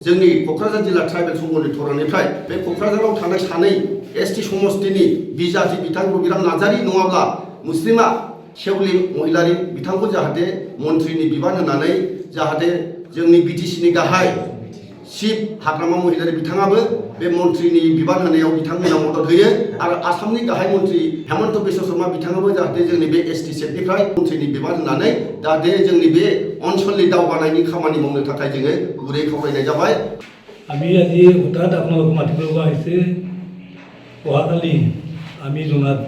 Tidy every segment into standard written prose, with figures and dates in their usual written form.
जोंनि क'क्राझार जिल्ला ट्राइबेल संघनि थरानिफ्राय बे क'क्राझाराव थानाय सानै एसटी समष्टिनि बिजाथि बिथां रबिराम नार्जारी नङाब्ला मुस्लिमा शेवली महिलारी बिथांखौ जाहाथे मन्थ्रिनि बिबान होनानै जाहाथे जोंनि बिटिसिनि गाहाय चिफ हाग्रामा महिलारी बिथाङाबो बे मन्थ्रिनि बिबान होनायाव बिथांमोना मदद होयो आरो आसामनि गाहाय मन्थ्रि हेमन्त बिश्व शर्मा बिथाङाबो जाहाथे जोंनि बे एसटी सेटनिफ्राय मन्थ्रिनि बिबान होनानै जाहाथे जोंनि बे ओनसोलनि दावगानायनि खामानि मावनो थाखाय जोङो गुरै खावलायनाय जाबाय। আমি আজি হঠাৎ আপোনালোকক মাতিব লগা হৈছে। অহাকালি আমি জনাত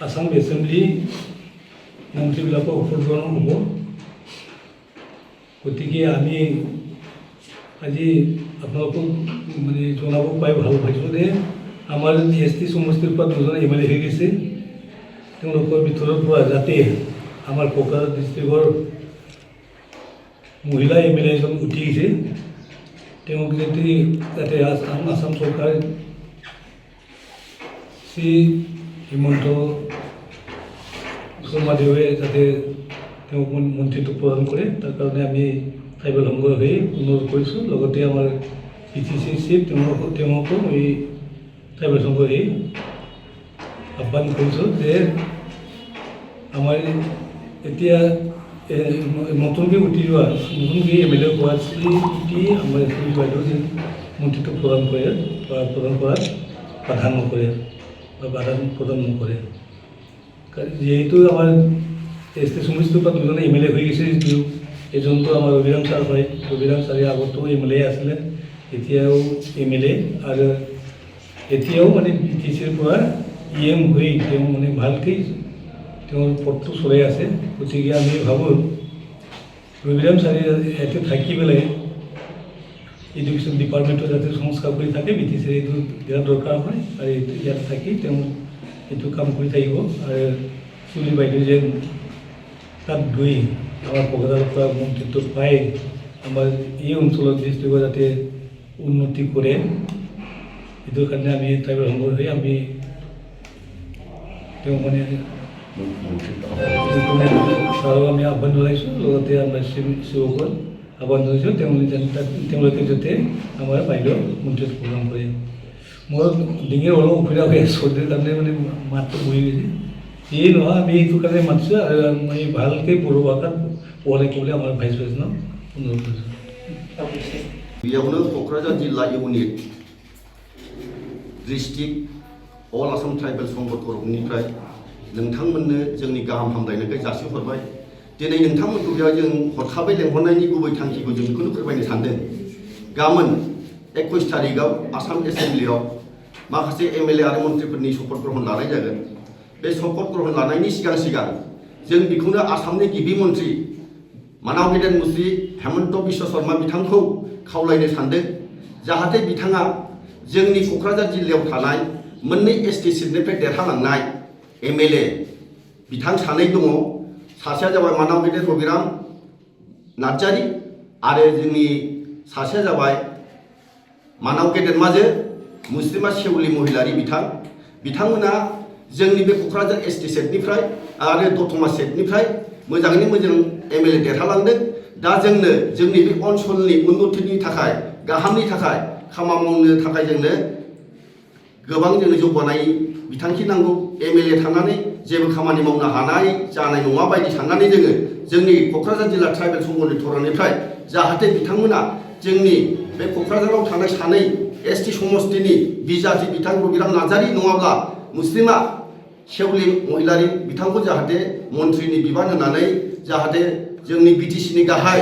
আসাম এছেম্বলি মন্ত্ৰীবিলাকৰ শপত গ্ৰহণ হ'ব। গতিকে আমি আজি আপোনালোকক জনাব পাই ভাল পাইছোঁ যে আমাৰ এছটি সমষ্টিৰ পৰা দুজন এম.এল.এ. হৈ গৈছে। তেওঁলোকৰ ভিতৰৰ পৰা যাতে আমাৰ কোকৰাঝাৰ ডিষ্ট্ৰিক্টৰ মহিলা এম.এল.এ. এজন উঠি গৈছে, তেওঁক যাতে আসাম চৰকাৰ শ্ৰী হিমন্ত শৰ্মা দেৱে যাতে তেওঁক মন্ত্ৰীত্ব প্ৰদান কৰে, তাৰ কাৰণে আমি ট্ৰাইবেল সংঘৰ হৈ অনুৰোধ কৰিছোঁ। লগতে আমাৰ পিটিচি চিফ তেওঁকো এই ট্ৰাইবেল সংঘৰ হৈ আহ্বান কৰিছোঁ যে আমাৰ এতিয়া নতুনকৈ উঠি যোৱা নতুনকৈ এম.এল.এ. হোৱা শ্ৰী আমাৰ শ্ৰী বাইদেউ যে মন্ত্ৰীত্ব প্ৰদান কৰাত বাধা নকৰে বা বাধা প্ৰদান নকৰে। যিহেতু আমাৰ এছটি সমষ্টিৰ পৰা দুজনে এম.এল.এ. হৈ গৈছে, যদিও এজনটো আমাৰ ৰবিৰাম ছাৰ হয়। ৰবিৰাম ছাৰে আগতো এম.এল.এ. আছিলে, এতিয়াও এম.এল.এ. আৰু এতিয়াও বিটিচিৰ পৰা ই.এম. হৈ তেওঁ ভালকৈ তেওঁৰ পথটো চলাই আছে। গতিকে আমি ভাবোঁ ৰবিৰাম ছাৰে ইয়াতে থাকি পেলাই এডুকেশ্যন ডিপাৰ্টমেণ্টত যাতে সংস্কাৰ কৰি থাকে, বিটিচিৰ এইটো বিৰাট দৰকাৰ হয় আৰু ইয়াতে থাকি তেওঁ এইটো কাম কৰি থাকিব। আৰু চুলি বাইদেউ যেন তাত গৈ আমাৰ কোকৰাঝাৰৰ পৰা মন্ত্ৰীত্ব পাই আমাৰ এই অঞ্চলৰ ডিষ্ট্ৰিক্টৰ যাতে উন্নতি কৰে, এইটোৰ কাৰণে আমি ট্ৰাইবেল সংঘৰ হৈ আমি তেওঁ ছাৰক আমি আহ্বান জনাইছোঁ। লগতে আমাৰ শিৱকল আহ্বান জনাইছোঁ তেওঁলোকে যাতে আমাৰ বাইদেউ মন্ত্ৰীত্ব প্ৰদান কৰে। মোৰ ডিঙিৰ অলপ অসুবিধা হৈ আছে, চৰ্দিৰ কাৰণে মাতটো বহি গৈছে। এই নহয়, আমি এইটো কাৰণে মাতিছোঁ আৰু আমি ভালকৈ বড়ো ভাষাত পঢ়াই ক'বলৈ আমাৰ ভাইচ প্ৰেচিডেণ্টক অনুৰোধ কৰিছোঁ। बेयावनो क'क्राझार जिल्ला इउनिट डिस्ट्रिक्ट अल आसाम ट्राइबेल संघ तरफनिफ्राय नोंथांमोननो जोंनि गाहाम हामलायनायखौ जासिहरबाय। दिनै नोंथांमोनखौ बेयाव जों हरखाबै लेंहरनायनि गुबै थांखिखौ जों बेखौनो फोरमायनो सानदों। गाबोन 21 तारिखआव आसाम एसेम्बलियाव माखासे एम.एल.ए. आरो मन्थ्रिफोरनि शपथ ग्रहण लानाय जागोन। बे शपथ ग्रहण लानायनि सिगां जों बेखौनो आसामनि गिबि मन्थ्रि मानाव गेदेर मुस्रि हेमन्त बिश्व शर्मा बिथांखौ खावलायनो सानदों, जाहाथे बिथाङा जोंनि क'क्राझार जिल्लायाव थानाय मोननै एसटी सीटनिफ्राय देरहालांनाय एम.एल.ए. बिथां सानै दङ। सासेया जाबाय मानाव गेदेर रबिराम नार्जारी आरो जोंनि सासेया जाबाय मानाव गेदेरमाजो मुस्लिमा शेवली महिलारी बिथांमोना जोंनि बे क'क्राझार एसटी सेटनिफ्राय आरो दतमा सेटनिफ्राय मोजाङैनो मोजां एम.एल.ए. देरहालांदों। दा जोंनो जोंनि बे ओनसोलनि उन्नतिनि थाखाय गाहामनि थाखाय खामानि मावनो थाखाय जोंनो गोबां जौगानाय बिथांखि नांगौ। एम.एल.ए. थानानै जेबो खामानि मावनो हानाय जानाय नङा बायदि साननानै जोंनि क'क्राझार जिल्ला ट्राइबेल संघनि थरानिफ्राय जाहाथे बिथांमोना जोंनि बे क'क्राझाराव थानाय सानै एसटी समष्टिनि बिजाथि बिथां रबिराम नार्जारी नङाब्ला मुस्लिमा शेवली महिलारी बिथांखौ जाहाथे मन्थ्रिनि बिबान होनानै जाहाथे जोंनि बिटिसिनि गाहाय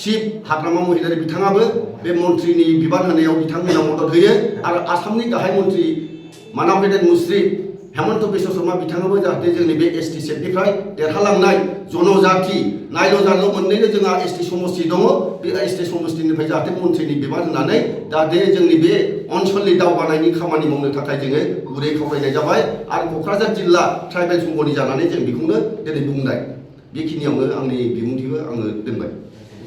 चिफ हाग्रामा महिलारी बिथाङाबो बे मन्थ्रिनि बिबान होनायाव बिथांमोना मदद होयो आरो आसामनि गाहाय मन्थ्रि मानाव गेदेर मुस्रि हेमन्त बिश्व शर्मा बिथाङाबो जाहाथे जोंनि बे एसटी सेटनिफ्राय देरहालांनाय जनजाति नायल' जाल' मोननैनो जोंहा एसटी समष्टि दङ। बे एसटी समष्टिनिफ्राय जाहाथे मन्थ्रिनि बिबान होनानै जाहाथे जोंनि बे ओनसोलनि दावगानायनि खामानि मावनो थाखाय जोङो गुरै खावलायनाय जाबाय। आरो क'क्राझार जिल्ला ट्राइबेल संघनि जानानै जों बेखौनो दिनै बुंनाय बेखिनियावनो आंनि बिबुंथिखौ आङो दोनबाय।